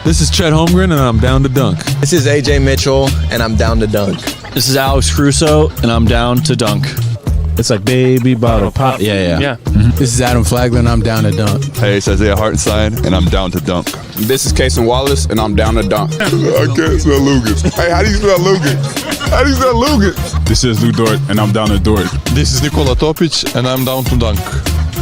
This is Chet Holmgren, and I'm down to dunk. This is AJ Mitchell, and I'm down to dunk. This is Alex Crusoe, and I'm down to dunk. It's like baby bottle pop. Yeah. Mm-hmm. This is Adam Flagler, and I'm down to dunk. Hey, it's Isaiah Hartenstein, and I'm down to dunk. This is Cason Wallace, and I'm down to dunk. I can't spell Lucas. Hey, how do you spell Lucas? How do you spell Lucas? This is Lou Dort, and I'm down to Dort. This is Nikola Topic, and I'm down to dunk.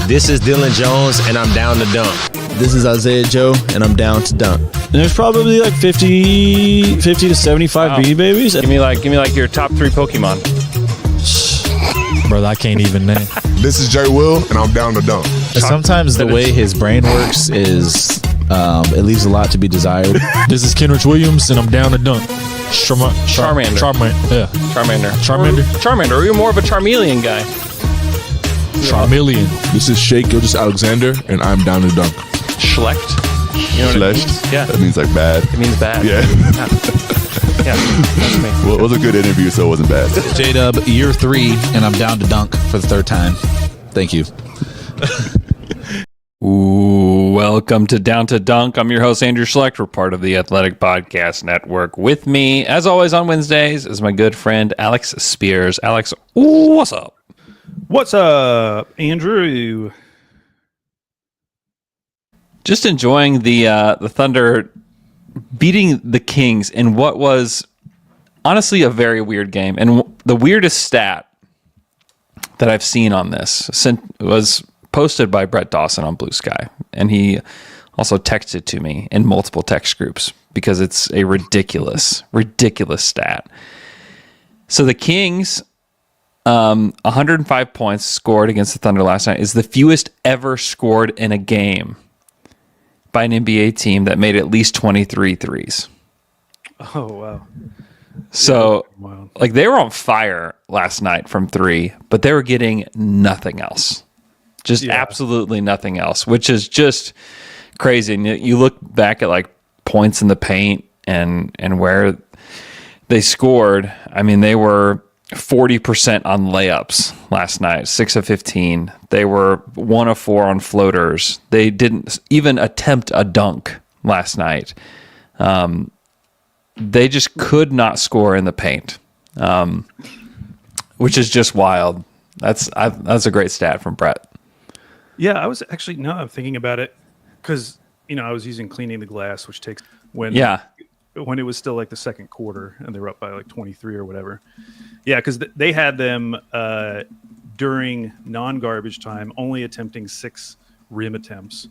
This is Dylan Jones, and I'm down to dunk. This is Isaiah Joe, and I'm down to dunk. And there's probably like 50 to 75 Beanie Babies. Give me like your top 3 Pokemon. Brother, I can't even name. This is Jay Will, and I'm down to dunk. Sometimes the way his brain works is it leaves a lot to be desired. This is Kenrich Williams, and I'm down to dunk. Charmander. Yeah. Charmander. Or you're more of a Charmeleon guy. Charmeleon. This is Shea Gilgeous-Alexander, and I'm down to dunk. Schlecht. You know what Schlecht? it means? Yeah. That means like bad. It means bad. Yeah. Yeah, that's me. Well, it was a good interview, so it wasn't bad. J-Dub, year 3, and I'm down to dunk for the 3rd time. Thank you. Ooh, welcome to Down to Dunk. I'm your host, Andrew Schlecht. We're part of the Athletic Podcast Network. With me, as always on Wednesdays, is my good friend, Alex Speers. Alex, what's up? What's up, Andrew? Just enjoying the Thunder beating the Kings in what was honestly a very weird game. And the weirdest stat that I've seen on this was posted by Brett Dawson on Blue Sky. And he also texted to me in multiple text groups because it's a ridiculous stat. So the Kings, 105 points scored against the Thunder last night is the fewest ever scored in a game by an NBA team that made at least 23 threes. Oh, wow. So, yeah, like, they were on fire last night from 3, but they were getting nothing else. Just absolutely nothing else, which is just crazy. And you look back at, like, points in the paint and where they scored. I mean, they were 40% on layups last night, 6 of 15. They were 1 of 4 on floaters. They didn't even attempt a dunk last night. They just could not score in the paint, which is just wild. That's a great stat from Brett. Yeah, I was actually, now I'm thinking about it, because, I was using Cleaning the Glass, which takes when it was still like the second quarter and they were up by like 23 or whatever. Yeah, because they had them during non-garbage time only attempting 6 rim attempts,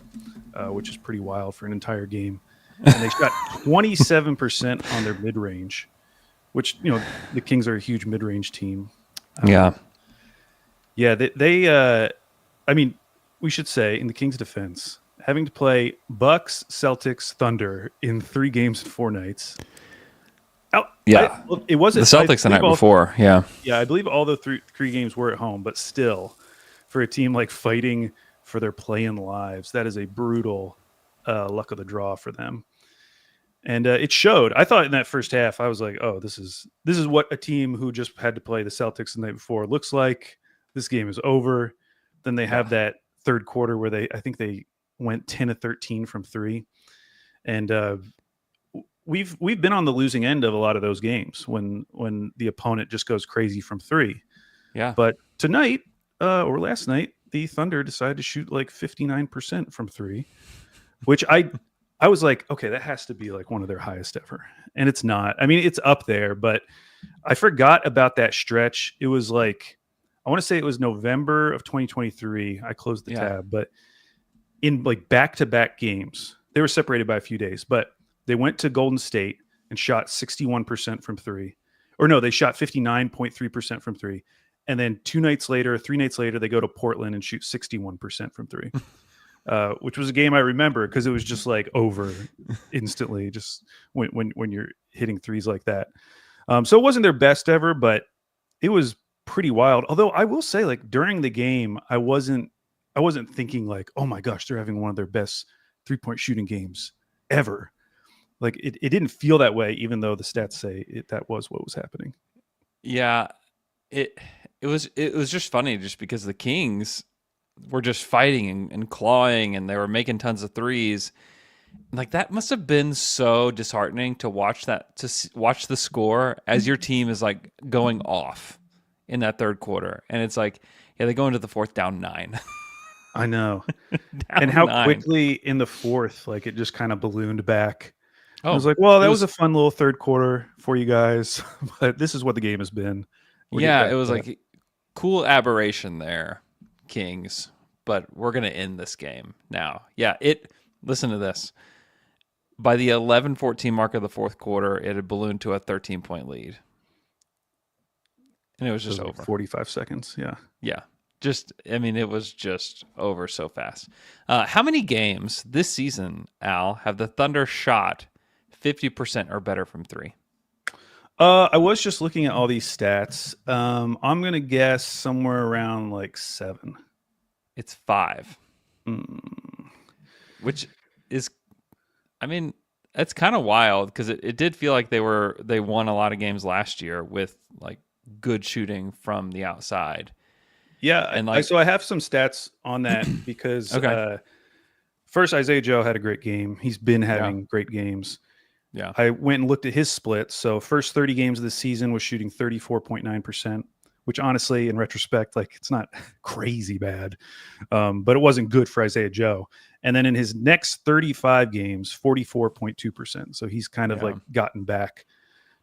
which is pretty wild for an entire game. And they shot 27% on their mid-range, which, the Kings are a huge mid-range team. Yeah, they I mean, we should say in the Kings' defense, having to play Bucks, Celtics, Thunder in 3 games and 4 nights. It wasn't the Celtics the night before. Yeah, I believe all the three games were at home, but still, for a team like fighting for their play-in lives, that is a brutal luck of the draw for them. And it showed. I thought in that first half, I was like, "Oh, this is what a team who just had to play the Celtics the night before looks like. This game is over." Then they have that third quarter where I think they went 10 of 13 from 3, and we've been on the losing end of a lot of those games when the opponent just goes crazy from 3. Yeah. But tonight or last night, the Thunder decided to shoot like 59% from 3, which I was like, okay, that has to be like one of their highest ever. And it's not. I mean, it's up there, but I forgot about that stretch. It was like, I want to say it was November of 2023. I closed the tab, but in like back-to-back games, they were separated by a few days, but they went to Golden State and shot 61% from 3. Or no, they shot 59.3% from 3. And then 3 nights later, they go to Portland and shoot 61% from 3. Which was a game I remember because it was just like over instantly, just when you're hitting threes like that. So it wasn't their best ever, but it was pretty wild. Although I will say, like, during the game, I wasn't thinking like, oh my gosh, they're having one of their best 3-point shooting games ever. Like it didn't feel that way, even though the stats say that was what was happening. Yeah, it was just funny just because the Kings were just fighting and clawing, and they were making tons of threes. Like that must have been so disheartening to watch watch the score as your team is like going off in that third quarter, and it's like, yeah, they go into the fourth down 9. I know. Down And how 9. quickly in the fourth, like it just kind of ballooned back. I Oh, was like, well, that was a fun little third quarter for you guys, but this is what the game has been. Yeah, it was like cool aberration there, Kings, but we're going to end this game now. Yeah, listen to this. By the 11-14 mark of the fourth quarter, it had ballooned to a 13-point lead. And it was just over. 45 seconds, yeah. Yeah. It was just over so fast. How many games this season, Al, have the Thunder shot 50% or better from 3? I was just looking at all these stats. I'm going to guess somewhere around like 7. It's 5. Which is, it's kind of wild because it did feel like they won a lot of games last year with like good shooting from the outside. Yeah, and so I have some stats on that because first Isaiah Joe had a great game. He's been having great games. Yeah, I went and looked at his split. So first 30 games of the season was shooting 34.9%, which honestly, in retrospect, like it's not crazy bad, but it wasn't good for Isaiah Joe. And then in his next 35 games, 44.2%. So he's kind of like gotten back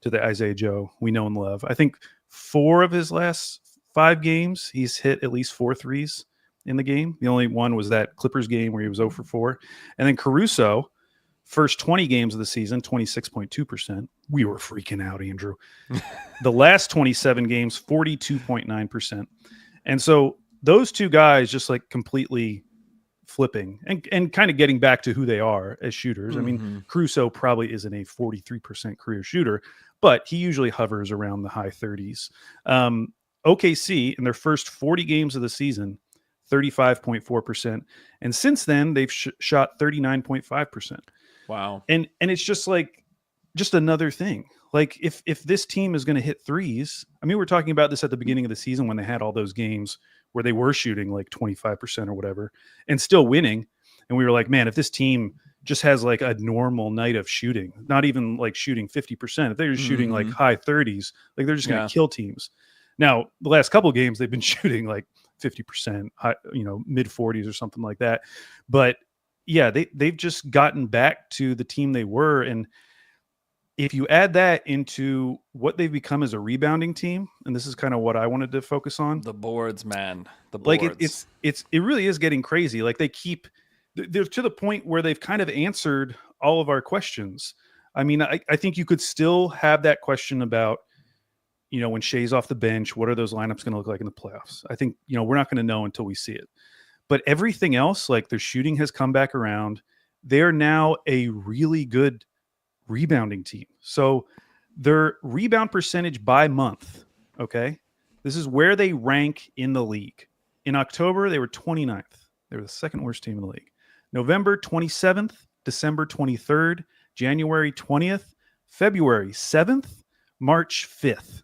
to the Isaiah Joe we know and love. I think 4 of his last 5 games, he's hit at least 4 threes in the game. The only one was that Clippers game where he was 0 for 4. And then Caruso, first 20 games of the season, 26.2%. We were freaking out, Andrew. The last 27 games, 42.9%. And so those two guys just like completely flipping and kind of getting back to who they are as shooters. I mean, Caruso probably isn't a 43% career shooter, but he usually hovers around the high 30s. OKC in their first 40 games of the season, 35.4%. And since then, they've shot 39.5%. Wow. And it's just like, just another thing. Like if this team is going to hit threes, I mean, we were talking about this at the beginning of the season when they had all those games where they were shooting like 25% or whatever and still winning. And we were like, man, if this team just has like a normal night of shooting, not even like shooting 50%, if they're just shooting like high 30s, like they're just going to kill teams. Now, the last couple of games, they've been shooting like 50%, mid 40s or something like that. But yeah, they've just gotten back to the team they were. And if you add that into what they've become as a rebounding team, and this is kind of what I wanted to focus on. The boards, man. The boards. Like it really is getting crazy. Like they're to the point where they've kind of answered all of our questions. I mean, I think you could still have that question about, when Shea's off the bench, what are those lineups going to look like in the playoffs? I think, we're not going to know until we see it. But everything else, like their shooting has come back around. They're now a really good rebounding team. So their rebound percentage by month, okay? This is where they rank in the league. In October, they were 29th. They were the second worst team in the league. November, 27th. December, 23rd. January, 20th. February, 7th. March, 5th.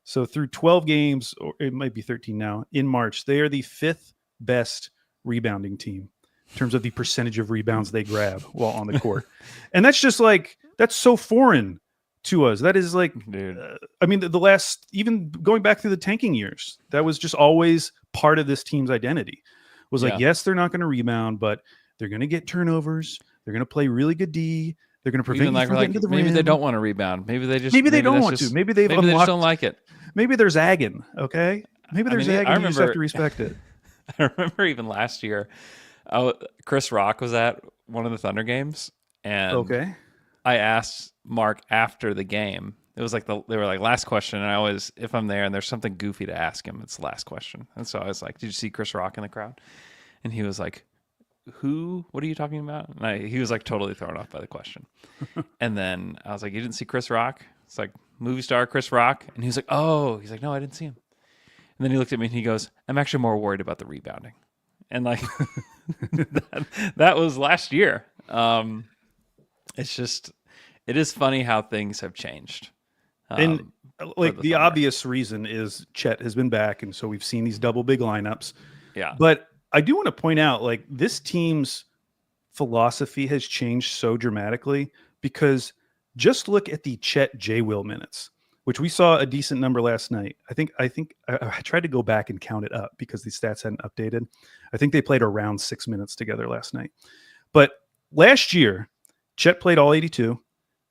So through 12 games, or it might be 13 now, in March, they are the 5th best rebounding team in terms of the percentage of rebounds they grab while on the court. And that's just like, that's so foreign to us. That is like, the last, even going back through the tanking years, that was just always part of this team's identity. Was like, yes, they're not going to rebound, but they're going to get turnovers. They're going to play really good D. They're going to prevent you from getting to the rim. Maybe they don't want to rebound. Maybe they don't want to. Maybe they just don't like it. Maybe they're zagging. Okay. Maybe they're zagging. You just have to respect it. I remember even last year, Chris Rock was at one of the Thunder games, and I asked Mark after the game. It was like they were like last question, and I always, if I'm there and there's something goofy to ask him, it's the last question. And so I was like, "Did you see Chris Rock in the crowd?" And he was like, "Who? What are you talking about?" And he was like totally thrown off by the question. And then I was like, "You didn't see Chris Rock?" It's like movie star Chris Rock, and he was like, "Oh," he's like, "No, I didn't see him." And then he looked at me and he goes, "I'm actually more worried about the rebounding." And like that was last year. It's just, it is funny how things have changed. And like the obvious reason is Chet has been back. And so we've seen these double big lineups. Yeah. But I do want to point out, like, this team's philosophy has changed so dramatically, because just look at the Chet J. Will minutes, which we saw a decent number last night. I think I tried to go back and count it up because the stats hadn't updated. I think they played around 6 minutes together last night. But last year, Chet played all 82.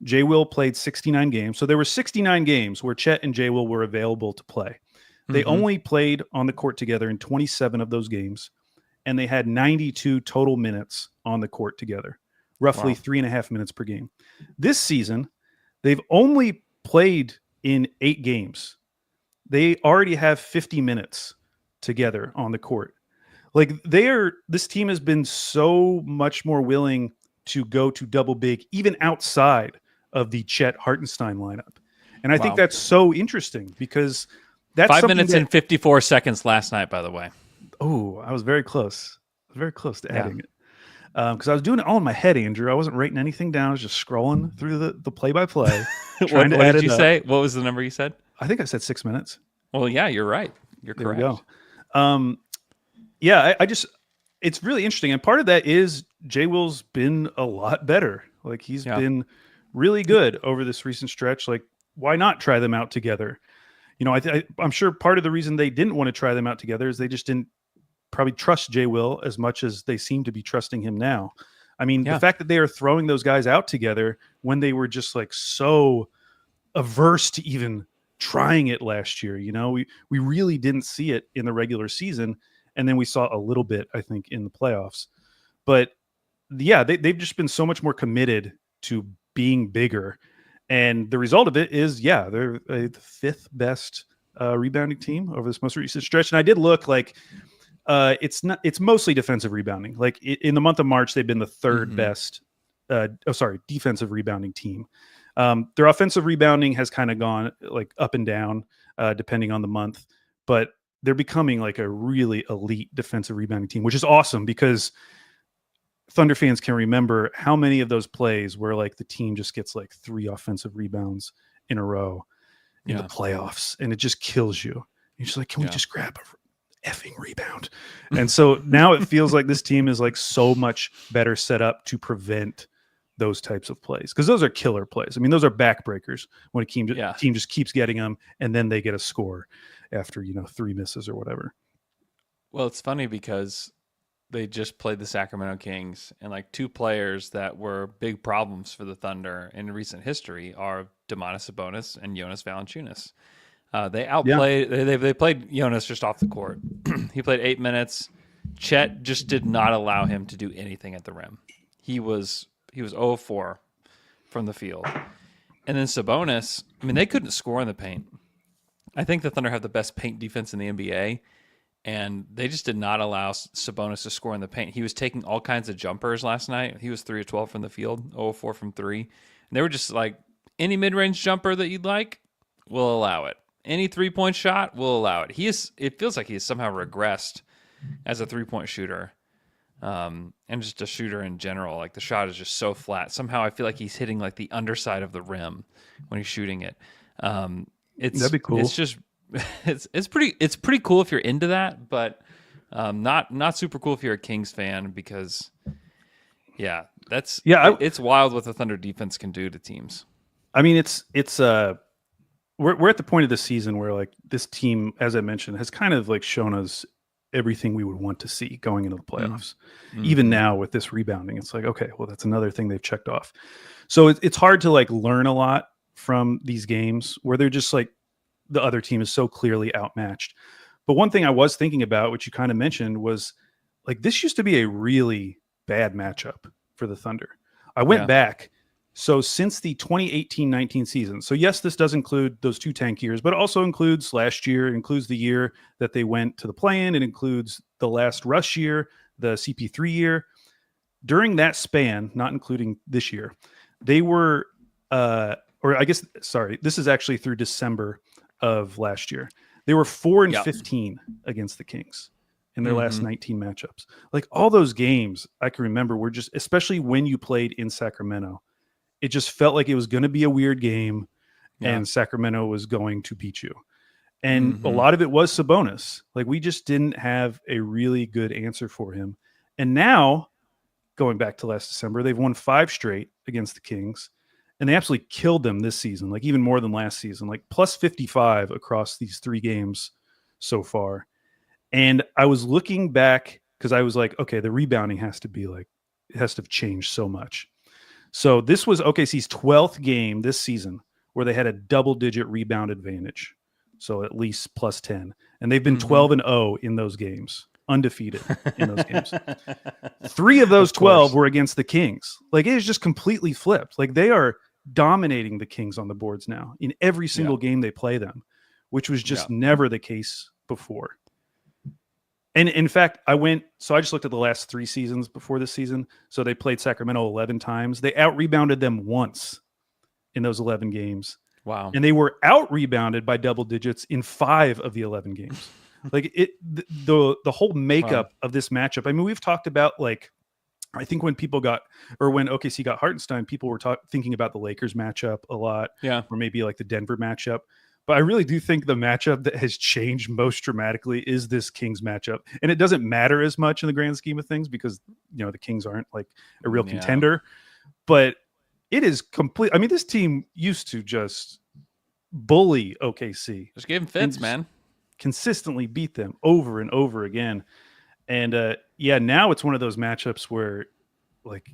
J. Will played 69 games. So there were 69 games where Chet and J. Will were available to play. They only played on the court together in 27 of those games, and they had 92 total minutes on the court together, roughly 3.5 minutes per game. This season, they've only played in 8 games. They already have 50 minutes together on the court. Like, this team has been so much more willing to go to double big, even outside of the Chet Hartenstein lineup. And I think that's so interesting, because that's 5 minutes and 54 seconds last night, by the way. Oh, I was very close. Very close to adding it. Because I was doing it all in my head, Andrew. I wasn't writing anything down. I was just scrolling through the play-by-play. What did you say? What was the number you said? I think I said 6 minutes. Well, yeah, you're right. You're correct. There we go. Yeah, I just, it's really interesting. And part of that is J. Will's been a lot better. Like, he's been really good over this recent stretch. Like, why not try them out together? You know, I'm sure part of the reason they didn't want to try them out together is they just didn't probably trust J. Will as much as they seem to be trusting him now. I mean, the fact that they are throwing those guys out together when they were just like so averse to even trying it last year, you know, we really didn't see it in the regular season. And then we saw a little bit, I think, in the playoffs. But yeah, they've just been so much more committed to being bigger. And the result of it is, they're the 5th best rebounding team over this most recent stretch. And I did look, like, it's mostly defensive rebounding. Like, in the month of March, they've been the 3rd best, defensive rebounding team. Their offensive rebounding has kind of gone like up and down, depending on the month, but they're becoming like a really elite defensive rebounding team, which is awesome, because Thunder fans can remember how many of those plays where like the team just gets like 3 offensive rebounds in a row in the playoffs, and it just kills you. You're just like, can we just grab a effing rebound? And so now it feels like this team is like so much better set up to prevent those types of plays, because those are killer plays. I mean, those are backbreakers when a team just keeps getting them, and then they get a score after, 3 misses or whatever. Well, it's funny because they just played the Sacramento Kings, and like 2 players that were big problems for the Thunder in recent history are Domantas Sabonis and Jonas Valanciunas. They outplayed. They played Jonas just off the court. He played 8 minutes. Chet just did not allow him to do anything at the rim. He was 0-4 from the field. And then Sabonis, I mean, they couldn't score in the paint. I think the Thunder have the best paint defense in the NBA, and they just did not allow Sabonis to score in the paint. He was taking all kinds of jumpers last night. He was 3 of 12 from the field, 0-4 from 3. And they were just like, any mid-range jumper that you'd like, we'll allow it. Any three-point shot, we'll allow it. It feels like he has somehow regressed as a three-point shooter. And just a shooter in general. Like, the shot is just so flat. Somehow I feel like he's hitting like the underside of the rim when he's shooting it. That'd be cool. It's just it's pretty cool if you're into that, but not super cool if you're a Kings fan, because it's wild what the Thunder defense can do to teams. I mean, we're at the point of the season where like this team, as I mentioned, has kind of like shown us everything we would want to see going into the playoffs. Even now with this rebounding, it's like, okay, well, that's another thing they've checked off. So it's hard to like learn a lot from these games where they're just like, the other team is so clearly outmatched. But one thing I was thinking about, which you kind of mentioned, was like, this used to be a really bad matchup for the Thunder. I went back. So since the 2018-19 season, so yes, this does include those 2 tank years, but it also includes last year, it includes the year that they went to the play-in, it includes the last Rush year, the CP3 year. During that span, not including this year, they were, this is actually through December of last year. They were 4-15 against the Kings in their last 19 matchups. Like, all those games I can remember were just, especially when you played in Sacramento, it just felt like it was going to be a weird game and Sacramento was going to beat you. And a lot of it was Sabonis. Like, we just didn't have a really good answer for him. And now going back to last December. They've won 5 straight against the Kings, and they absolutely killed them this season, like even more than last season, like plus 55 across these 3 games so far. And I was looking back because I was like, okay, the rebounding has to be like, it has to have changed so much. So this was OKC's 12th game this season where they had a double-digit rebound advantage. So at least plus 10. And they've been 12-0 in those games, undefeated in those games. 3 of those 12 were against the Kings. Like, it is just completely flipped. Like, they are dominating the Kings on the boards now in every single game they play them, which was just never the case before. And in fact, I just looked at the last 3 seasons before this season. So they played Sacramento 11 times. They out-rebounded them once in those 11 games. Wow. And they were out-rebounded by double digits in 5 of the 11 games. Like, the whole makeup of this matchup. I mean, we've talked about, like, I think when OKC got Hartenstein, people were thinking about the Lakers matchup a lot. Yeah. Or maybe like the Denver matchup. But I really do think the matchup that has changed most dramatically is this Kings matchup. And it doesn't matter as much in the grand scheme of things because, the Kings aren't like a real contender. But it is complete. I mean, this team used to just bully OKC. Just give them fits, man. Consistently beat them over and over again. And now it's one of those matchups where, like,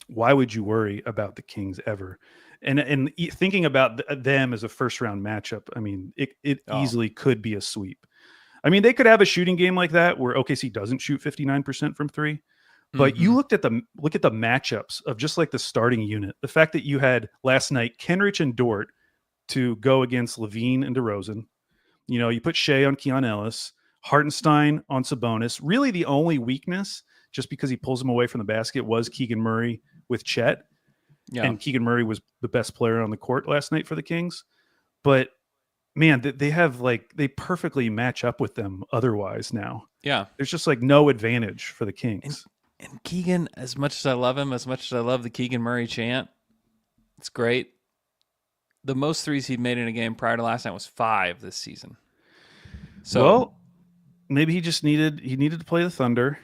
why would you worry about the Kings ever? And thinking about them as a first round matchup, I mean, it easily could be a sweep. I mean, they could have a shooting game like that where OKC doesn't shoot 59% from 3. But you look at the matchups of just like the starting unit. The fact that you had last night Kenrich and Dort to go against Levine and DeRozan. You put Shea on Keon Ellis, Hartenstein on Sabonis. Really, the only weakness, just because he pulls him away from the basket, was Keegan Murray with Chet. Yeah. And Keegan Murray was the best player on the court last night for the Kings. But man, they perfectly match up with them otherwise now. Yeah. There's just like no advantage for the Kings. And Keegan, as much as I love him, as much as I love the Keegan Murray chant, it's great. The most threes he'd made in a game prior to last night was 5 this season. So maybe he just needed to play the Thunder.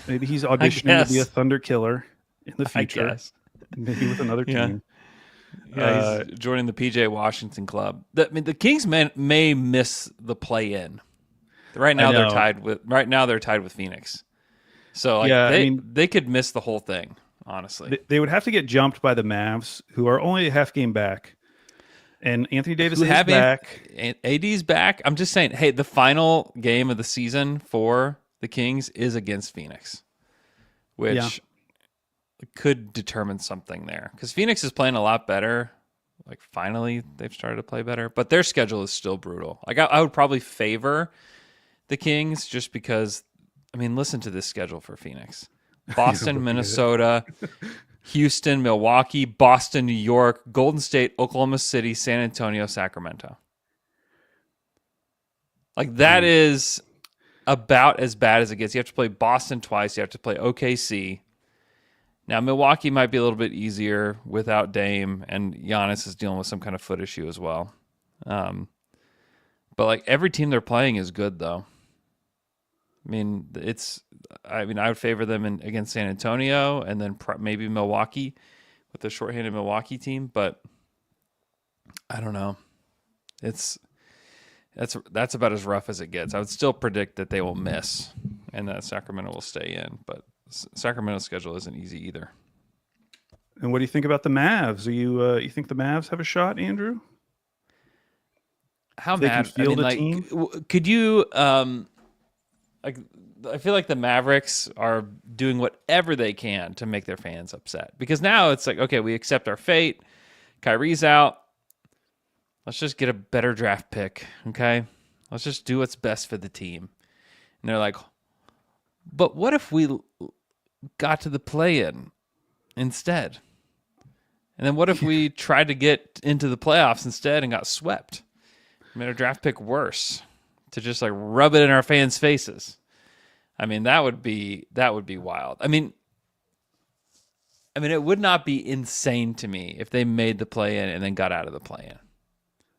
Maybe he's auditioning to be a Thunder killer in the future. I guess. Maybe with another team. Yeah, he's joining the PJ Washington club. The Kings may miss the play-in. Right now they're tied with Phoenix. So they could miss the whole thing, honestly. They would have to get jumped by the Mavs, who are only a half game back. And Anthony Davis is back. AD's back. I'm just saying, hey, the final game of the season for the Kings is against Phoenix, which could determine something there. Because Phoenix is playing a lot better. Like, finally, they've started to play better. But their schedule is still brutal. Like, I would probably favor the Kings just because, I mean, listen to this schedule for Phoenix. Boston, Minnesota, Houston, Milwaukee, Boston, New York, Golden State, Oklahoma City, San Antonio, Sacramento. Like, that is about as bad as it gets. You have to play Boston twice. You have to play OKC. Now, Milwaukee might be a little bit easier without Dame, and Giannis is dealing with some kind of foot issue as well. But, like, every team they're playing is good, though. I would favor them against San Antonio and then maybe Milwaukee with the shorthanded Milwaukee team, but I don't know. That's about as rough as it gets. I would still predict that they will miss and that Sacramento will stay in, but Sacramento's schedule isn't easy either. And what do you think about the Mavs? You think the Mavs have a shot, Andrew? How mad? Could you? I feel like the Mavericks are doing whatever they can to make their fans upset because now it's like, okay, we accept our fate. Kyrie's out. Let's just get a better draft pick, okay? Let's just do what's best for the team. And they're like, but what if we got to the play-in instead? And then what if we tried to get into the playoffs instead and got swept? Made our draft pick worse to just like rub it in our fans' faces. I mean, that would be wild. I mean, it would not be insane to me if they made the play-in and then got out of the play-in.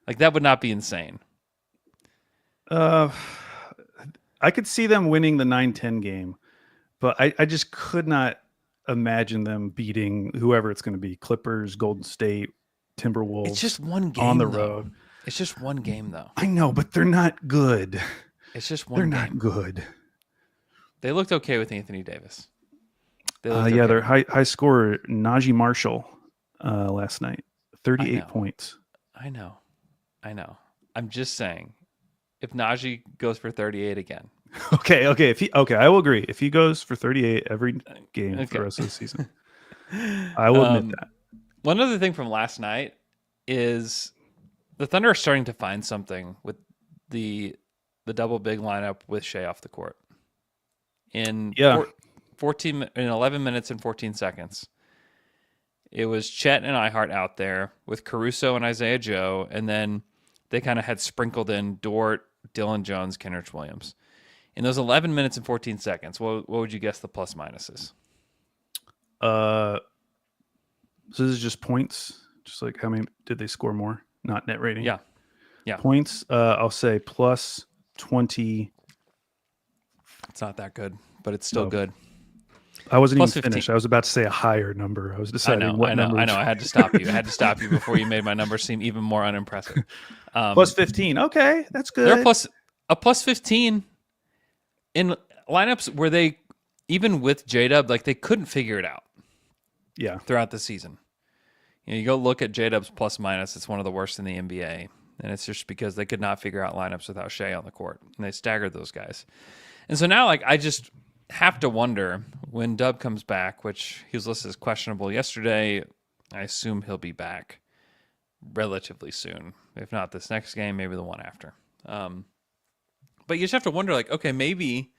Like, that would not be insane. I could see them winning the 9-10 game, but I just could not imagine them beating whoever it's going to be, Clippers, Golden State, Timberwolves. It's just one game on the though. road. It's just one game though. I know, but they're not good. It's just one They're game. not good. They looked okay with Anthony Davis. Their high scorer Najee Marshall last night, 38 points. I know. I'm just saying, if Najee goes for 38 again. Okay. I will agree. If he goes for 38 every game for the rest of the season, I will admit that. One other thing from last night is the Thunder are starting to find something with the double big lineup with Shea off the court. In 11 minutes and 14 seconds, it was Chet and Ihart out there with Caruso and Isaiah Joe, and then they kind of had sprinkled in Dort, Dylan Jones, Kenrich Williams. In those 11 minutes and 14 seconds, what would you guess the plus minus is? So this is just points, just like how many did they score more, not net rating. Yeah. Points. I'll say plus 20. It's not that good, but it's still good. I wasn't Plus even 15. finished. I was about to say a higher number. I was deciding what number. I know. I had to stop you. I had to stop you before you made my number seem even more unimpressive. Plus 15. Okay, that's good. They're plus 15 in lineups where they, even with J-Dub, like they couldn't figure it out. Yeah. Throughout the season. You go look at J-Dub's plus minus. It's one of the worst in the NBA. And it's just because they could not figure out lineups without Shea on the court. And they staggered those guys. And so now, like, I just have to wonder when Dub comes back, which he was listed as questionable yesterday. I assume he'll be back relatively soon. If not this next game, maybe the one after. But you just have to wonder, like, okay, maybe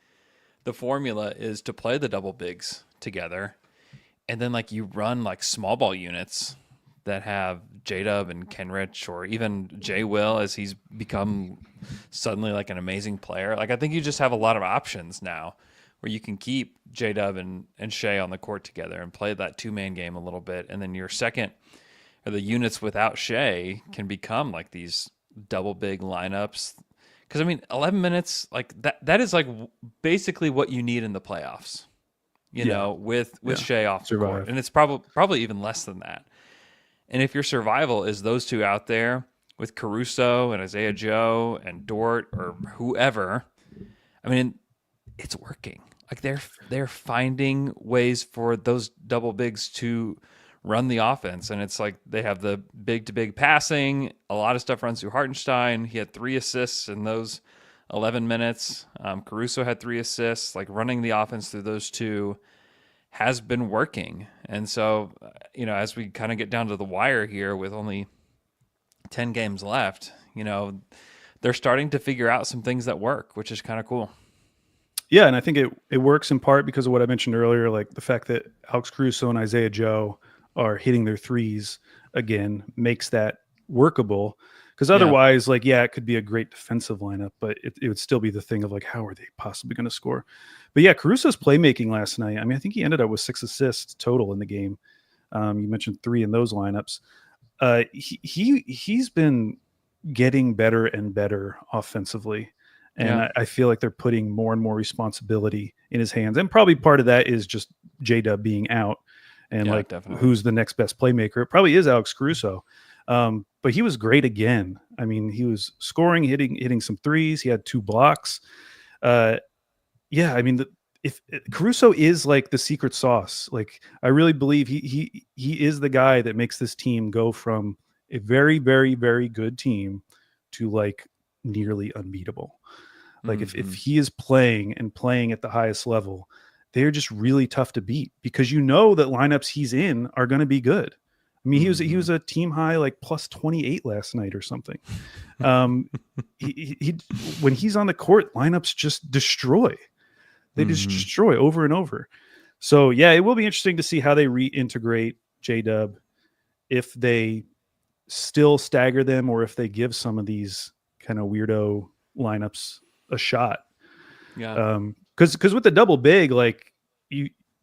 the formula is to play the double bigs together. And then, like, you run, like, small ball units that have J-Dub and Kenrich, or even J. Will, as he's become suddenly, like, an amazing player. Like, I think you just have a lot of options now where you can keep J-Dub and Shea on the court together and play that two-man game a little bit. And then your second, or the units without Shea, can become, like, these double big lineups. Because, I mean, 11 minutes, like, that is, like, basically what you need in the playoffs. You know, with Shea off the court. And it's probably even less than that. And if your survival is those two out there with Caruso and Isaiah Joe and Dort or whoever, I mean, it's working. Like they're finding ways for those double bigs to run the offense. And it's like they have the big to big passing. A lot of stuff runs through Hartenstein. He had 3 assists in those 11 minutes. Caruso had 3 assists. Like running the offense through those two has been working. And so, you know, as we kind of get down to the wire here with only 10 games left, you know, they're starting to figure out some things that work, which is kind of cool. Yeah, and I think it works in part because of what I mentioned earlier, like the fact that Alex Caruso and Isaiah Joe are hitting their threes again makes that workable. Because otherwise, like, yeah, it could be a great defensive lineup, but it would still be the thing of like, how are they possibly going to score? But yeah, Caruso's playmaking last night. I mean, I think he ended up with 6 assists total in the game. You mentioned 3 in those lineups. He's been getting better and better offensively. And I feel like they're putting more and more responsibility in his hands. And probably part of that is just J-Dub being out. And definitely. Who's the next best playmaker? It probably is Alex Caruso. But he was great again. I mean, he was scoring, hitting some threes. He had 2 blocks. Yeah, I mean, if Caruso is like the secret sauce, like I really believe he is the guy that makes this team go from a very, very, very good team to like nearly unbeatable. Like if he is playing at the highest level, they're just really tough to beat because you know that lineups he's in are going to be good. I mean, he was a team high like plus 28 last night or something. He when he's on the court, lineups just destroy. They just destroy over and over. So yeah, it will be interesting to see how they reintegrate J-Dub, if they still stagger them or if they give some of these kind of weirdo lineups a shot. Yeah. Because with the double big, like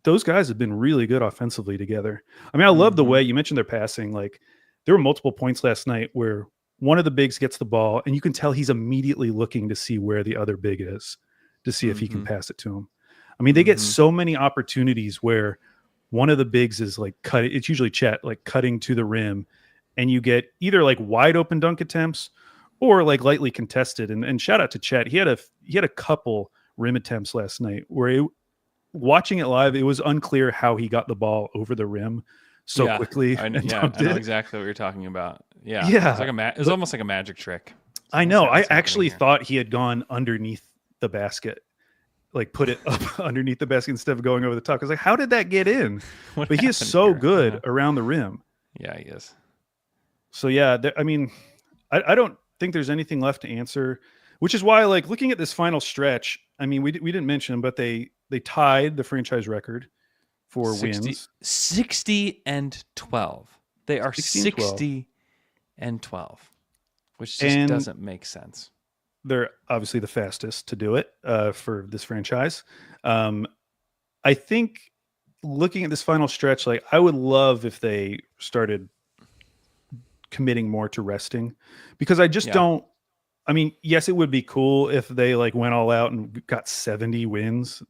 those guys have been really good offensively together. I mean, I love the way you mentioned their passing. Like there were multiple points last night where one of the bigs gets the ball and you can tell he's immediately looking to see where the other big is to see if he can pass it to him. I mean, they get so many opportunities where one of the bigs is like it's usually Chet, like cutting to the rim, and you get either like wide open dunk attempts or like lightly contested. And shout out to Chet. He had a couple rim attempts last night where watching it live, it was unclear how he got the ball over the rim so quickly. I know exactly what you're talking about. Yeah. Yeah. It's almost like a magic trick. I know. I actually thought he had gone underneath the basket, like put it up underneath the basket instead of going over the top. I was like, how did that get in? But he is so good around the rim. Yeah, he is. So yeah, I don't think there's anything left to answer, which is why, like, looking at this final stretch, I mean, we didn't mention them, but they tied the franchise record for wins. 60-12. They are 60 and 12, which just doesn't make sense. They're obviously the fastest to do it for this franchise. I think looking at this final stretch, like, I would love if they started committing more to resting, because I just don't. I mean, yes, it would be cool if they like went all out and got 70 wins,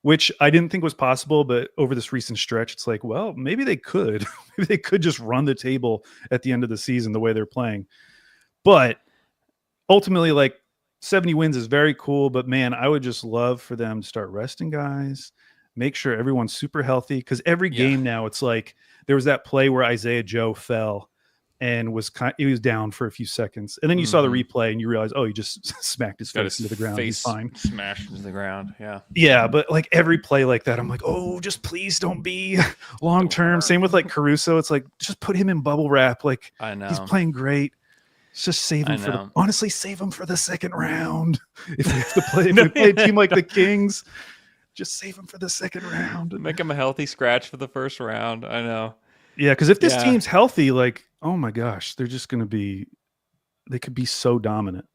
which I didn't think was possible. But over this recent stretch, it's like, well, maybe they could. Maybe they could just run the table at the end of the season the way they're playing. But ultimately, like, 70 wins is very cool. But man, I would just love for them to start resting guys, make sure everyone's super healthy. Because every game now, it's like there was that play where Isaiah Joe fell and he was down for a few seconds, and then you saw the replay and you realize, oh, he just smacked his face into the ground. He's fine. Smashed into the ground. Yeah. Yeah. But like every play like that, I'm like, oh, just please don't be long term. Same with like Caruso. It's like, just put him in bubble wrap. Like, I know he's playing great. Just save him honestly save him for the second round. If we have to play, if we play a team like the Kings, just save him for the second round. Make him a healthy scratch for the first round. I know. Yeah, because if this team's healthy, like, oh my gosh, they're just going to be, they could be so dominant.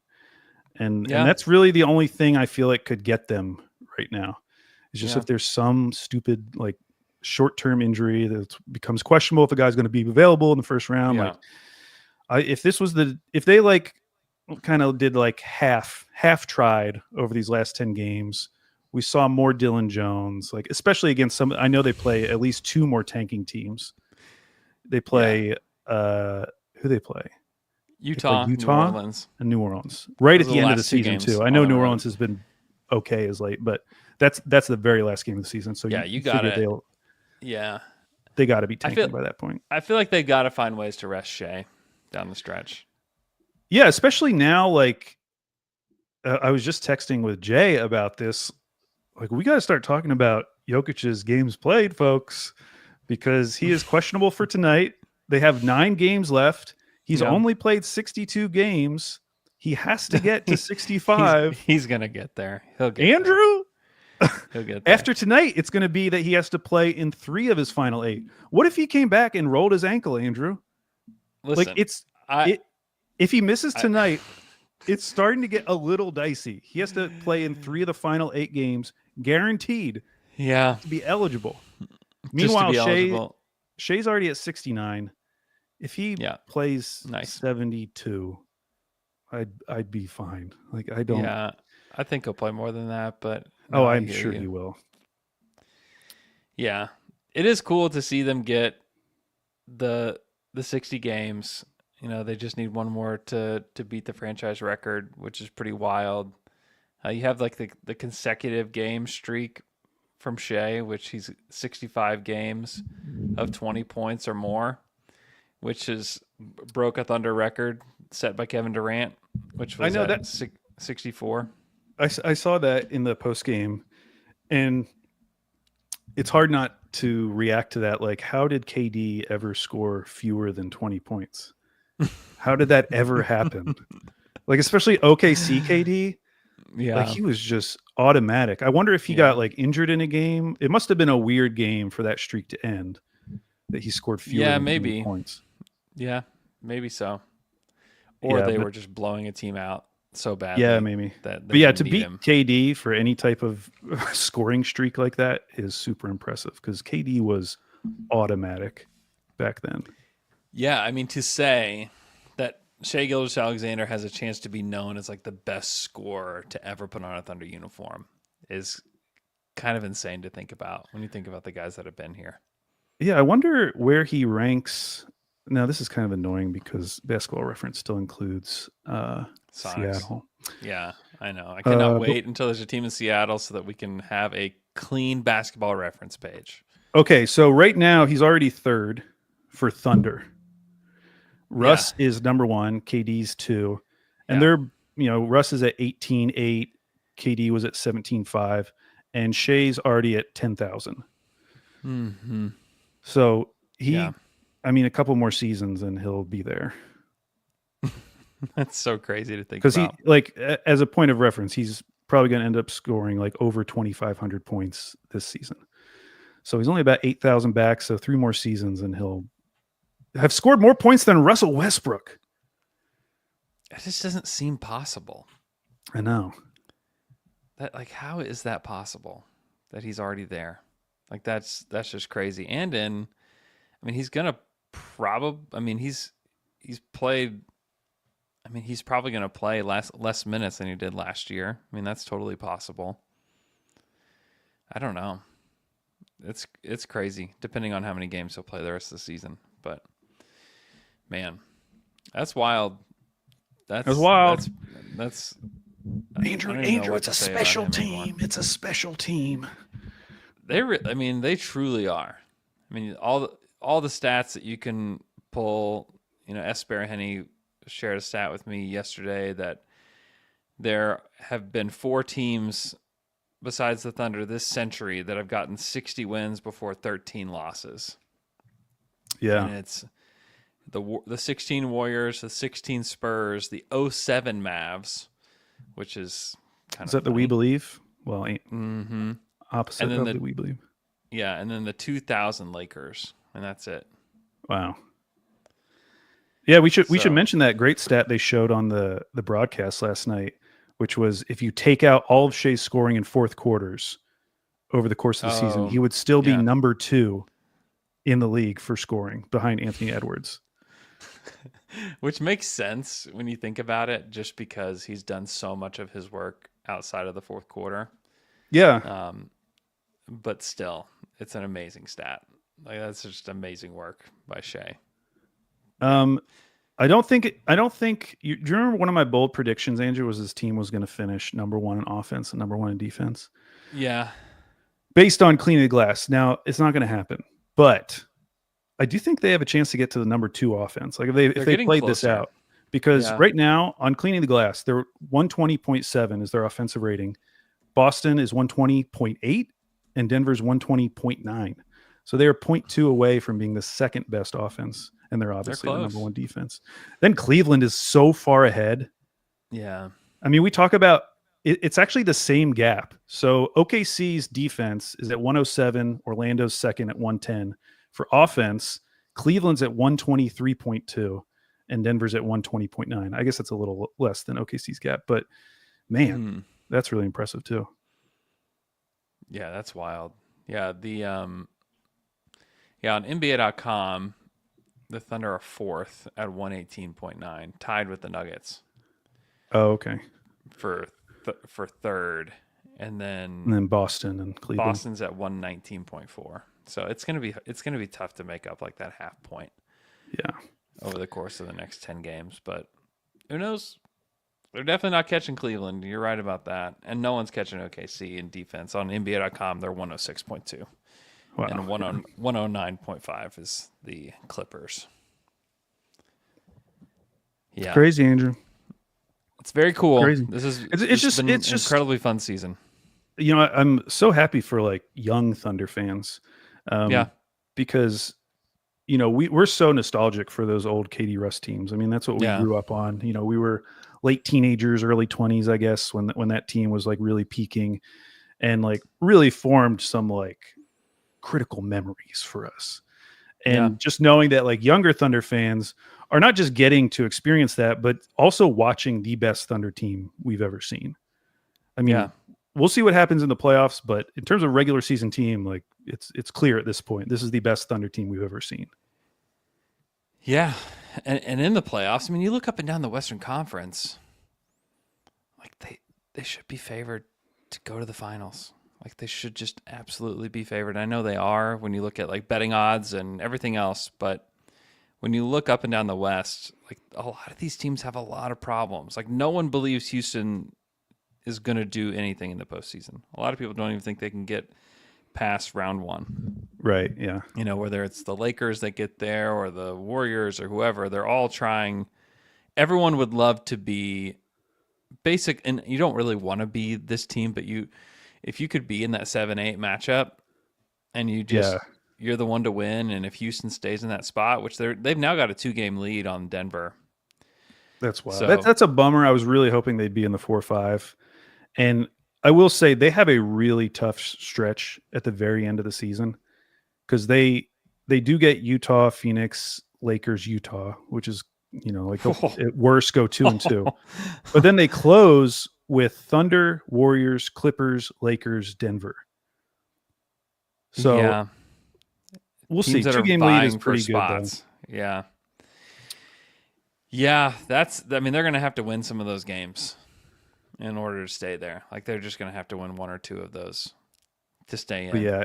And that's really the only thing I feel like could get them right now. It's just if there's some stupid, like, short-term injury that becomes questionable if a guy's going to be available in the first round. Like, if they like kind of did like half tried over these last 10 games, we saw more Dylan Jones, like, especially against I know they play at least two more tanking teams. They play who they play? Utah, New Orleans, and New Orleans right at the end of the season too. I know New Orleans road. Has been okay as late, but that's the very last game of the season. So you got it. They got to be tanking by that point. I feel like they got to find ways to rest Shea down the stretch. Yeah, especially now. Like, I was just texting with Jay about this. Like, we got to start talking about Jokic's games played, folks, because he is questionable for tonight. They have 9 games left. He's only played 62 games. He has to get to 65. He's going to get there. He'll get Andrew? He'll get there. After tonight, it's going to be that he has to play in 3 of his final 8. What if he came back and rolled his ankle, Andrew? Listen, like, if he misses tonight, it's starting to get a little dicey. He has to play in 3 of the final 8 games, guaranteed to be eligible. Meanwhile, Shea's already at 69. If he plays 72, I'd be fine. Like, I don't. Yeah, I think he'll play more than that, but I'm sure he will. Yeah, it is cool to see them get the 60 games. You know, they just need one more to beat the franchise record, which is pretty wild. You have like the consecutive game streak from Shea, which he's 65 games of 20 points or more, which is broke a Thunder record set by Kevin Durant, which was 64. I saw that in the post game, and it's hard not to react to that. Like, how did KD ever score fewer than 20 points? How did that ever happen? Like, especially OKC KD. Yeah. Like, he was just automatic. I wonder if he got like injured in a game. It must have been a weird game for that streak to end, that he scored fewer than 20 points. Yeah, maybe so. Or they were just blowing a team out so badly. Yeah, maybe. But to beat KD for any type of scoring streak like that is super impressive, because KD was automatic back then. Yeah, I mean, to say that Shea Gilgeous-Alexander has a chance to be known as like the best scorer to ever put on a Thunder uniform is kind of insane to think about when you think about the guys that have been here. Yeah, I wonder where he ranks. Now, this is kind of annoying because Basketball Reference still includes Sonics. Seattle. Yeah, I know. I cannot wait until there's a team in Seattle so that we can have a clean Basketball Reference page. Okay, so right now he's already third for Thunder. Russ is number 1, KD's 2. And they're, Russ is at 18.8, KD was at 17.5, and Shea's already at 10,000. Mm-hmm. So a couple more seasons and he'll be there. That's so crazy to think about. Because he, as a point of reference, he's probably going to end up scoring like over 2,500 points this season. So he's only about 8,000 back. So 3 more seasons and he'll have scored more points than Russell Westbrook. It just doesn't seem possible. I know. How is that possible that he's already there? Like, that's just crazy. And he's going to he's played, he's probably going to play less minutes than he did last year. That's totally possible. I don't know. It's crazy, depending on how many games he'll play the rest of the season. But, man, that's wild. That's wild. That's Andrew, it's a special team. Anymore. It's a special team. They truly are. All the stats that you can pull. S. Henny shared a stat with me yesterday that there have been 4 teams besides the Thunder this century that have gotten 60 wins before 13 losses. Yeah, and it's the 16 Warriors, the 16 Spurs, the 07 Mavs, which is kind of that funny. The We Believe? Well, opposite and then of the We Believe. Yeah, and then the 2000 Lakers, and that's it. Wow. Yeah, we should mention that great stat they showed on the broadcast last night, which was if you take out all of Shea's scoring in fourth quarters over the course of the season, he would still be number 2 in the league for scoring behind Anthony Edwards. Which makes sense when you think about it, just because he's done so much of his work outside of the fourth quarter. Yeah. But still, it's an amazing stat. That's just amazing work by Shea. I don't think do you remember one of my bold predictions, Andrew, was his team was going to finish number 1 in offense and number 1 in defense. Yeah. Based on cleaning the glass. Now, it's not going to happen, but I do think they have a chance to get to the number 2 offense. Like if they played closer. This out, because right now on cleaning the glass, they're 120.7 is their offensive rating. Boston is 120.8 and Denver's 120.9. So they are 0.2 away from being the second best offense, and they're obviously the number 1 defense. Then Cleveland is so far ahead. Yeah. We talk about it's actually the same gap. So OKC's defense is at 107, Orlando's second at 110. For offense, Cleveland's at 123.2 and Denver's at 120.9. I guess that's a little less than OKC's gap, but man, that's really impressive too. Yeah, that's wild. Yeah, on NBA.com, the Thunder are 4th at 118.9, tied with the Nuggets. Oh, okay. For third, and then Boston and Cleveland. Boston's at 119.4. So it's gonna be tough to make up like that half point. Yeah. Over the course of the next 10 games, but who knows? They're definitely not catching Cleveland. You're right about that, and no one's catching OKC in defense. On NBA.com, they're 106.2. Wow. And 109.5 is the Clippers. Yeah. It's crazy, Andrew. It's very cool. Crazy. It's just an incredibly fun season. I'm so happy for young Thunder fans. Because we're so nostalgic for those old KD Russ teams. That's what we grew up on. We were late teenagers, early 20s, I guess, when that team was really peaking and really formed some critical memories for us. And just knowing that younger Thunder fans are not just getting to experience that, but also watching the best Thunder team we've ever seen. We'll see what happens in the playoffs, but in terms of regular season team, it's clear at this point, this is the best Thunder team we've ever seen. Yeah. And in the playoffs, you look up and down the Western Conference, they should be favored to go to the finals. Like they should just absolutely be favored. I know they are when you look at like betting odds and everything else, but when you look up and down the West, like a lot of these teams have a lot of problems. Like no one believes Houston is going to do anything in the postseason. A lot of people don't even think they can get past round one. Right. Yeah. You know, whether it's the Lakers that get there or the Warriors or whoever, they're all trying. Everyone would love to be basic, and you don't really want to be this team, but if you could be in that 7-8 matchup and you're the one to win, and if Houston stays in that spot, which they've now got a 2-game lead on Denver. That's wild. So, That's a bummer. I was really hoping they'd be in the 4-5. And I will say they have a really tough stretch at the very end of the season because they do get Utah, Phoenix, Lakers, Utah, which is, like at worst go 2-2. But then they close with Thunder, Warriors, Clippers, Lakers, Denver. So yeah. We'll Teams see. that 2-game are lead vying is pretty for good, spots. Though. Yeah. Yeah, they're going to have to win some of those games in order to stay there. Like they're just going to have to win 1 or 2 of those to stay in. But yeah,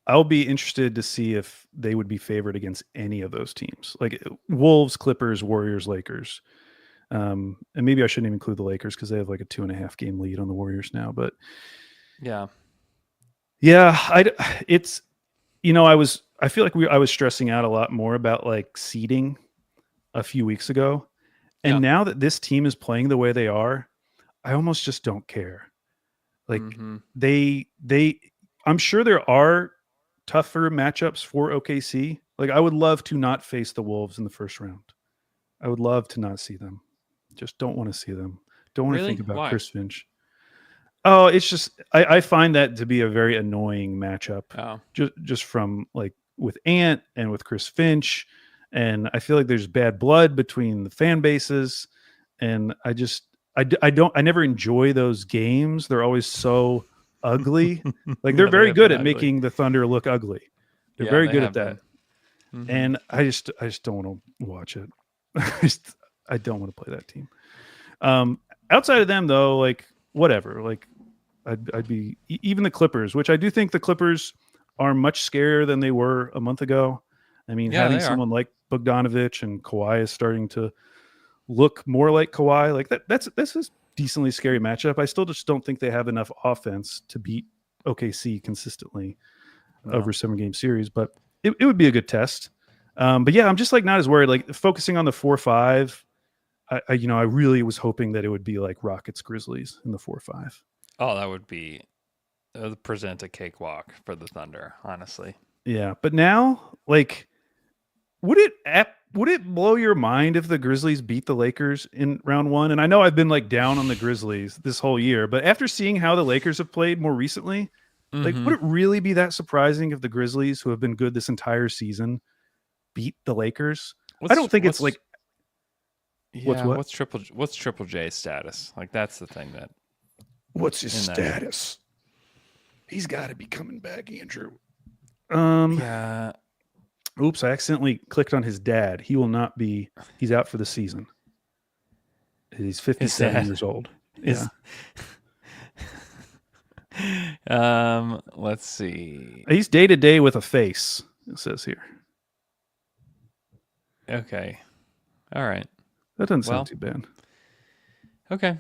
I'll be interested to see if they would be favored against any of those teams, like Wolves, Clippers, Warriors, Lakers. And maybe I shouldn't even include the Lakers because they have like a 2.5 game lead on the Warriors now. But yeah, I feel like I was stressing out a lot more about like seeding a few weeks ago. And now that this team is playing the way they are, I almost just don't care. Like I'm sure there are tougher matchups for OKC. Like I would love to not face the Wolves in the first round. I would love to not see them. Just don't want to see them. Don't want to think about Chris Finch. Oh, it's just I find that to be a very annoying matchup. Oh. Just from like with Ant and with Chris Finch, and I feel like there's bad blood between the fan bases, and I never enjoy those games. They're always so ugly. Like they're very good at making the Thunder look ugly. They're very good at that. Mm-hmm. And I just don't want to watch it. I don't want to play that team. Outside of them though, like whatever, like I'd be even the Clippers, which I do think the Clippers are much scarier than they were a month ago. I mean, having someone like Bogdanovich and Kawhi is starting to look more like Kawhi. Like that's a decently scary matchup. I still just don't think they have enough offense to beat OKC consistently over a 7-game series, but it would be a good test. But yeah, I'm just like not as worried. Like focusing on the 4-5, I really was hoping that it would be like Rockets Grizzlies in the 4-5. Oh, that would be present a cakewalk for the Thunder, honestly. Yeah, but now, like, would it blow your mind if the Grizzlies beat the Lakers in round 1? And I know I've been like down on the Grizzlies this whole year, but after seeing how the Lakers have played more recently, like, would it really be that surprising if the Grizzlies, who have been good this entire season, beat the Lakers? I don't think it's like. Yeah, what's Triple J's status? Like that's the thing that. What's his status? He's got to be coming back, Andrew. Yeah. Oops, I accidentally clicked on his dad. He will not be. He's out for the season. He's 57 years old. Yeah. Let's see. He's day-to-day with a face, it says here. Okay. All right. That doesn't sound too bad. Okay.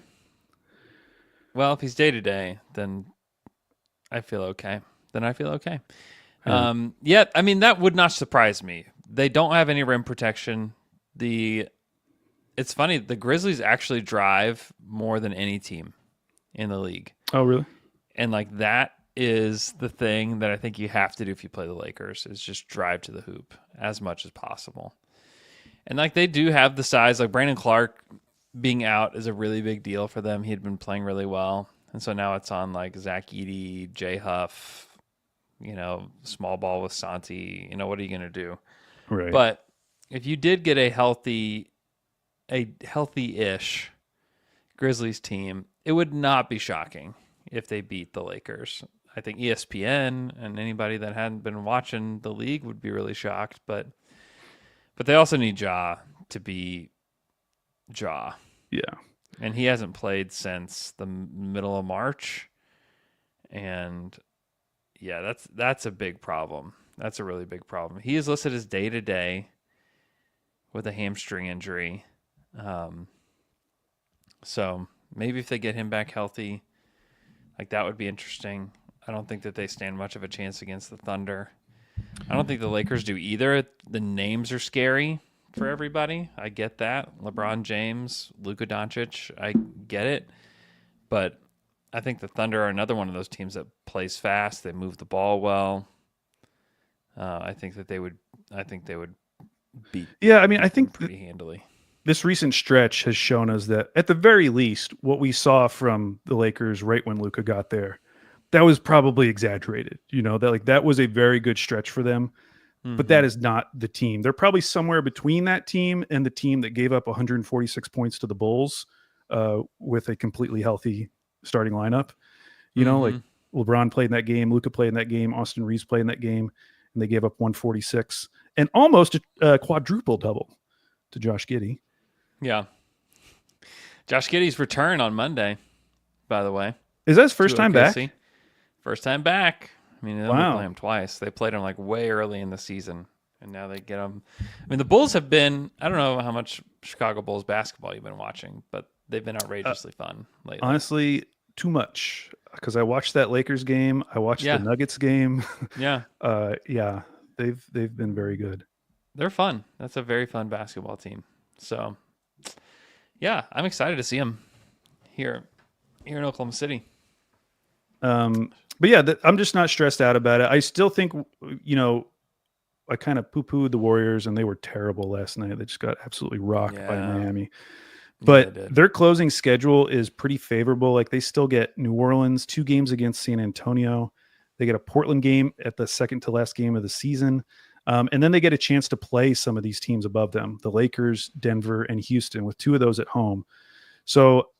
Well, if he's day-to-day, then I feel okay. Yeah, I mean, that would not surprise me. They don't have any rim protection. It's funny, the Grizzlies actually drive more than any team in the league. Oh, really? And like that is the thing that I think you have to do if you play the Lakers is just drive to the hoop as much as possible. And like they do have the size, like Brandon Clark being out is a really big deal for them. He had been playing really well. And so now it's on like Zach Edey, Jay Huff, small ball with Santi. What are you going to do? Right. But if you did get a healthy-ish Grizzlies team, it would not be shocking if they beat the Lakers. I think ESPN and anybody that hadn't been watching the league would be really shocked, but they also need Ja to be Ja. Yeah. And he hasn't played since the middle of March. And yeah, that's a big problem. That's a really big problem. He is listed as day-to-day with a hamstring injury. So maybe if they get him back healthy, like that would be interesting. I don't think that they stand much of a chance against the Thunder. I don't think the Lakers do either. The names are scary for everybody. I get that. LeBron James, Luka Doncic, I get it. But I think the Thunder are another one of those teams that plays fast. They move the ball well. I think they would beat. Yeah, I mean, I think pretty handily. This recent stretch has shown us that, at the very least, what we saw from the Lakers right when Luka got there, that was probably exaggerated. That was a very good stretch for them, but that is not the team. They're probably somewhere between that team and the team that gave up 146 points to the Bulls with a completely healthy starting lineup. Like LeBron played in that game, Luka played in that game, Austin Reeves played in that game, and they gave up 146 and almost a quadruple double to Josh Giddey. Yeah. Josh Giddey's return on Monday, by the way. Is that his first time back? First time back. I mean, they only Wow. play him twice. They played him like way early in the season, and now they get him. I mean, the Bulls have been, I don't know how much Chicago Bulls basketball you've been watching, but they've been outrageously fun lately. Honestly, too much, because I watched that Lakers game. I watched the Nuggets game. Yeah. Yeah, they've been very good. They're fun. That's a very fun basketball team. So, yeah, I'm excited to see them here in Oklahoma City. But yeah, I'm just not stressed out about it. I still think, I kind of poo-pooed the Warriors, and they were terrible last night. They just got absolutely rocked by Miami. But their closing schedule is pretty favorable. Like, they still get New Orleans, 2 games against San Antonio. They get a Portland game at the second to last game of the season. And then they get a chance to play some of these teams above them, the Lakers, Denver, and Houston, with 2 of those at home. So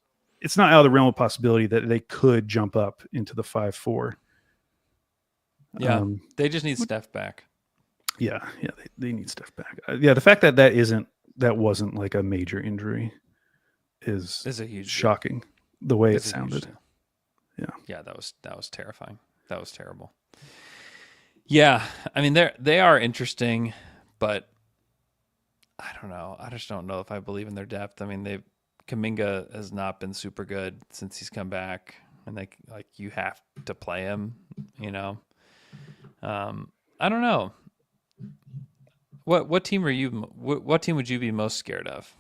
it's not out of the realm of possibility that they could jump up into the 5-4. Yeah, they just need Steph back. Yeah, they need Steph back. The fact that wasn't like a major injury is a huge shocking. The way it sounded. Yeah, that was terrifying. That was terrible. Yeah, I mean they are interesting, but I don't know. I just don't know if I believe in their depth. I mean, Kuminga has not been super good since he's come back, and you have to play him. I don't know. What team what team would you be most scared of,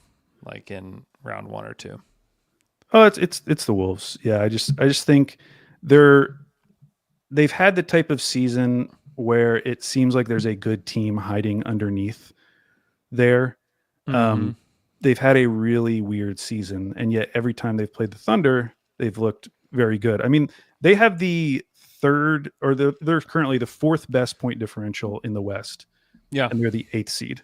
like in round 1 or 2? Oh, it's the Wolves. Yeah, I just think they've had the type of season where it seems like there's a good team hiding underneath there. They've had a really weird season, and yet every time they've played the Thunder, they've looked very good. I mean, they have the they're currently the 4th best point differential in the West. Yeah. And they're the 8th seed.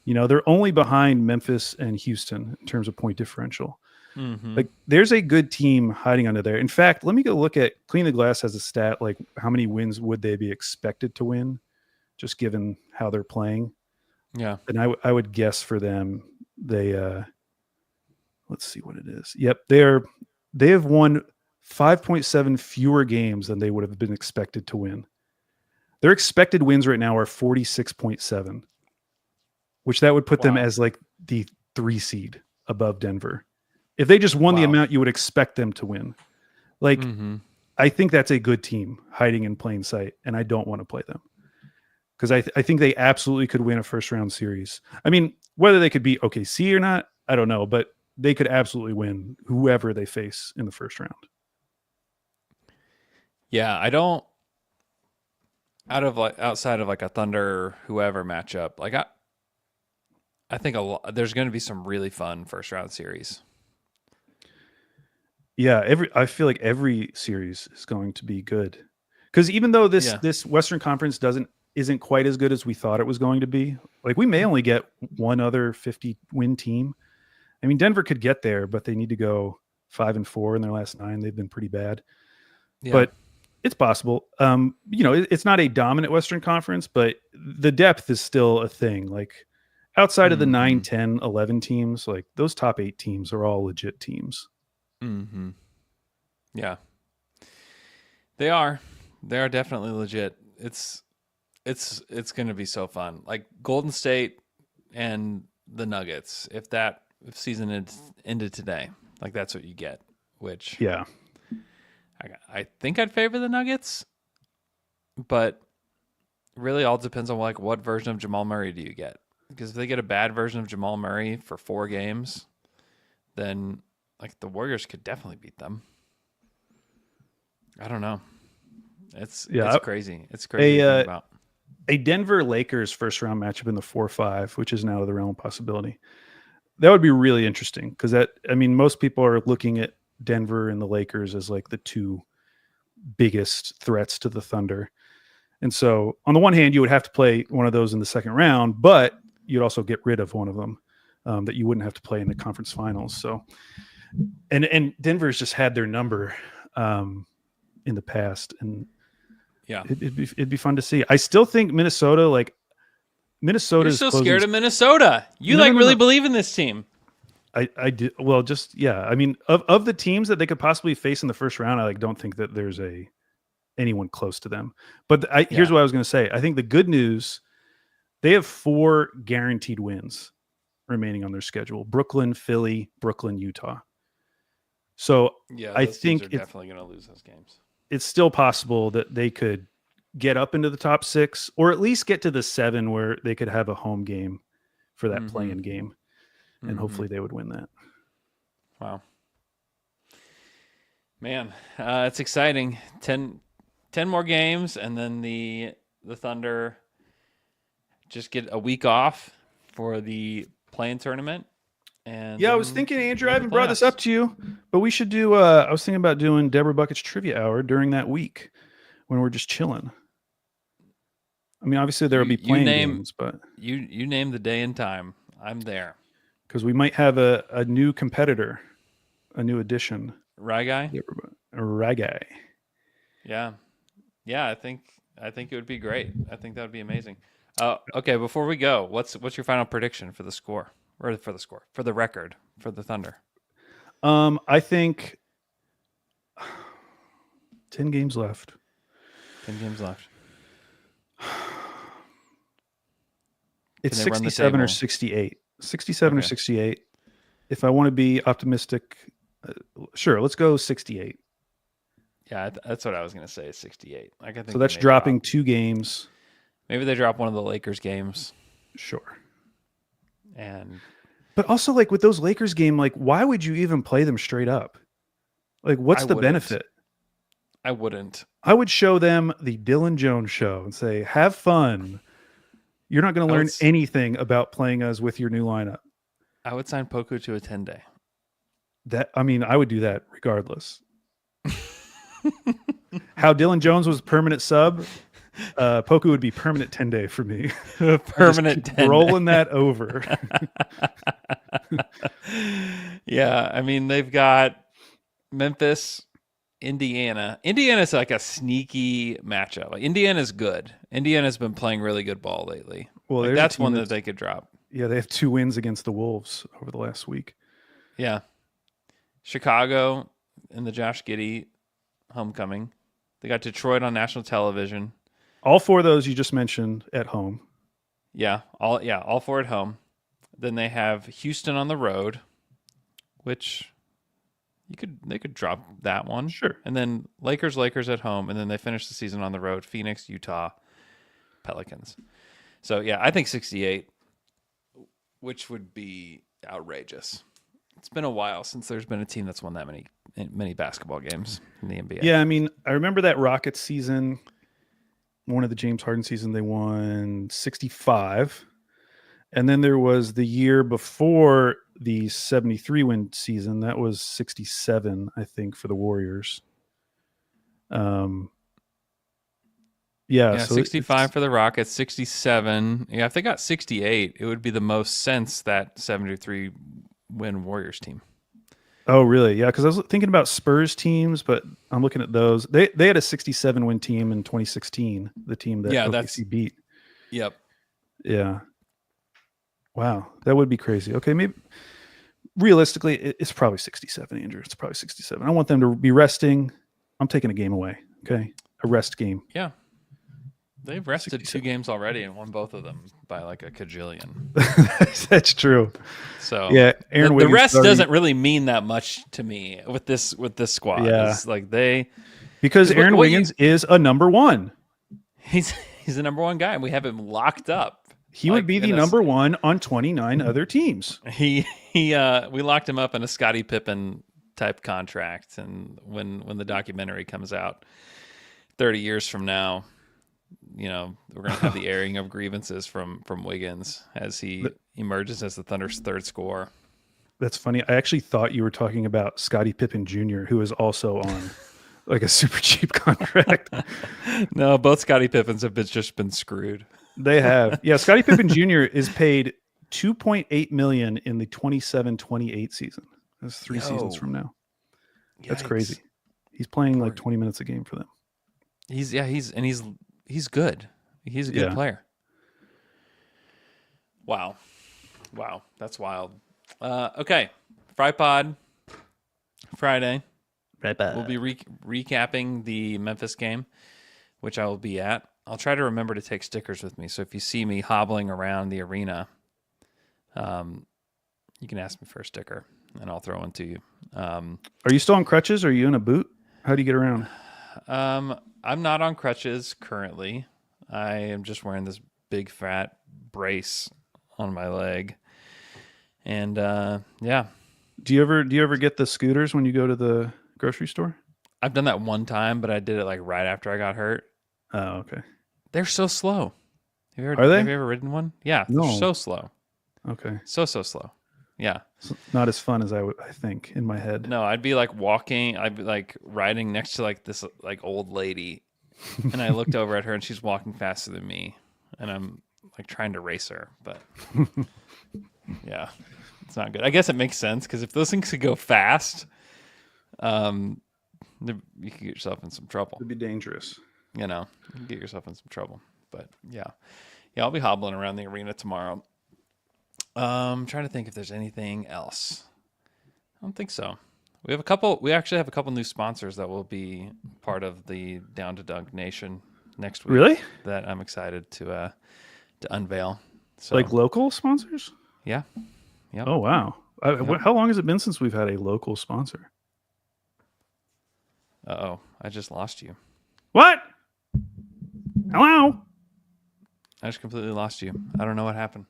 They're only behind Memphis and Houston in terms of point differential. Like, there's a good team hiding under there. In fact, let me go look at Clean the Glass has a stat, like how many wins would they be expected to win, just given how they're playing. Yeah. And I would guess for them, they let's see what it is. Yep, they have won 5.7 fewer games than they would have been expected to win. Their expected wins right now are 46.7, which that would put them as like the 3 seed above Denver. If they just won the amount you would expect them to win. Like, I think that's a good team hiding in plain sight, and I don't want to play them. Because I think they absolutely could win a first-round series. I mean, whether they could beat OKC or not, I don't know, but they could absolutely win whoever they face in the first round. Yeah, I don't. Outside of like a Thunder or whoever matchup, like I think there's going to be some really fun first round series. Yeah, I feel like every series is going to be good, because even though this Western Conference isn't quite as good as we thought it was going to be, like we may only get one other 50-win team. I mean, Denver could get there, but they need to go 5-4 in their last 9. They've been pretty bad, but it's possible. It's not a dominant Western Conference, but the depth is still a thing. Like, outside of the 9, 10, 11 teams, like those top 8 teams are all legit teams. Yeah. They are definitely legit. It's going to be so fun. Like Golden State and the Nuggets. If season ended today, like that's what you get. Which Yeah, I think I'd favor the Nuggets, but really all depends on like what version of Jamal Murray do you get? Because if they get a bad version of Jamal Murray for 4 games, then like the Warriors could definitely beat them. I don't know. It's crazy. It's crazy to think about. A Denver Lakers first round matchup in the 4-5, which is now the realm of possibility. That would be really interesting because most people are looking at Denver and the Lakers as like the 2 biggest threats to the Thunder. And so on the one hand, you would have to play one of those in the second round, but you'd also get rid of one of them that you wouldn't have to play in the conference finals. So, and Denver's just had their number in the past, and yeah, it'd be fun to see. I still think Minnesota. You're so scared of Minnesota. You really believe in this team. I do. Well, just yeah. I mean, of the teams that they could possibly face in the first round, I don't think that there's anyone close to them. But here's what I was going to say. I think the good news, they have 4 guaranteed wins remaining on their schedule: Brooklyn, Philly, Brooklyn, Utah. So I think they're definitely going to lose those games. It's still possible that they could get up into the top 6 or at least get to the 7 where they could have a home game for that play-in game. And hopefully they would win that. Wow. Man, it's exciting. 10 more games, and then the Thunder just get a week off for the play-in tournament. And I was thinking, Andrew, I haven't brought this up to you, but we should do, I was thinking about doing Deborah Bucket's Trivia Hour during that week when we're just chilling. I mean, obviously there will be playing games, but... You name the day and time. I'm there. Because we might have a new competitor, a new addition. Rye guy? Rye guy. Yeah. Yeah, I think it would be great. I think that would be amazing. Okay, before we go, what's your final prediction for the score? Or for the record, for the Thunder? I think 10 games left. 10 games left. It's 67 or 68. 67 or 68. If I want to be optimistic, sure, let's go 68. Yeah, that's what I was going to say, 68. So that's dropping 2 games. Maybe they drop one of the Lakers games. Sure. But also, like with those Lakers game, like why would you even play them straight up? Like, what's the benefit? I wouldn't. I would show them the Dylan Jones show and say, "Have fun. You're not going to learn anything about playing us with your new lineup." I would sign Poku to a 10-day. I would do that regardless. How Dylan Jones was permanent sub. Poku would be permanent 10-day for me. Permanent 10-day. Rolling that over. Yeah, I mean, they've got Memphis, Indiana. Indiana's like a sneaky matchup. Like, Indiana's good. Indiana's been playing really good ball lately. Well, that's one that they could drop. Yeah, they have 2 wins against the Wolves over the last week. Yeah. Chicago in the Josh Giddey homecoming. They got Detroit on national television. All 4 of those you just mentioned at home. Yeah, all 4 at home. Then they have Houston on the road, which they could drop that one. Sure. And then Lakers at home, and then they finish the season on the road, Phoenix, Utah, Pelicans. So yeah, I think 68, which would be outrageous. It's been a while since there's been a team that's won that many basketball games in the NBA. Yeah, I mean, I remember that Rockets season. One of the James Harden season, they won 65. And then there was the year before the 73 win season. That was 67, I think, for the Warriors. So 65 for the Rockets, 67. Yeah, if they got 68, it would be the most since that 73 win Warriors team. Oh, really? Yeah, because I was thinking about Spurs teams, but I'm looking at those. They had a 67 win team in 2016, the team that OKC beat. Yep. Yeah. Wow, that would be crazy. Okay, maybe realistically, it's probably 67, Andrew. It's probably 67. I want them to be resting. I'm taking a game away. Okay, a rest game. Yeah. They've rested 2 games already and won both of them by like a cajillion. That's true. So yeah, the rest doesn't really mean that much to me with this squad. Yeah. It's like because Aaron Wiggins is a number 1. He's the number 1 guy. We have him locked up. He would be the number 1 on 29 other teams. We locked him up in a Scottie Pippen type contract, and when the documentary comes out 30 years from now, we're going to have the airing of grievances from Wiggins as he emerges as the Thunder's 3rd scorer. That's funny. I actually thought you were talking about Scottie Pippen Jr., who is also on like a super cheap contract. No, both Scottie Pippens have just been screwed. They have. Yeah, Scottie Pippen Jr. is paid $2.8 million in the 27-28 season. That's 3 seasons from now. That's crazy. He's playing like 20 minutes a game for them. He's good. He's a good player. Wow. That's wild. Okay. Fry Pod Friday. We'll be recapping the Memphis game, which I will be at. I'll try to remember to take stickers with me. So if you see me hobbling around the arena, you can ask me for a sticker and I'll throw one to you. Are you still on crutches? Or are you in a boot? How do you get around? I'm not on crutches currently. I am just wearing this big fat brace on my leg. And yeah. Do you ever get the scooters when you go to the grocery store? I've done that one time, but I did it like right after I got hurt. Oh, okay. They're so slow. Are they? Have you ever ridden one? Yeah, no. They're so slow. Okay. So slow. Yeah. It's not as fun as I think in my head. No, I'd be like walking. I'd be like riding next to like this like old lady, and I looked over at her and she's walking faster than me, and I'm like trying to race her, but yeah, it's not good. I guess it makes sense because if those things could go fast, you could get yourself in some trouble. It'd be dangerous. You could get yourself in some trouble. But yeah, I'll be hobbling around the arena tomorrow. I'm trying to think if there's anything else. I don't think so. We actually have a couple new sponsors that will be part of the Down to Dunk Nation next week. Really? That I'm excited to unveil. So, like local sponsors? Yeah. Yep. Oh wow. How long has it been since we've had a local sponsor? Uh-oh, I just lost you. What? Hello? I just completely lost you. I don't know what happened.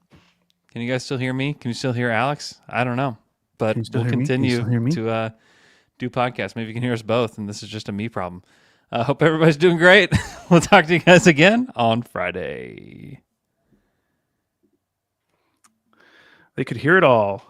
Can you guys still hear me? Can you still hear Alex? I don't know. But we'll continue to do podcasts. Maybe you can hear us both, and this is just a me problem. I hope everybody's doing great. We'll talk to you guys again on Friday. They could hear it all.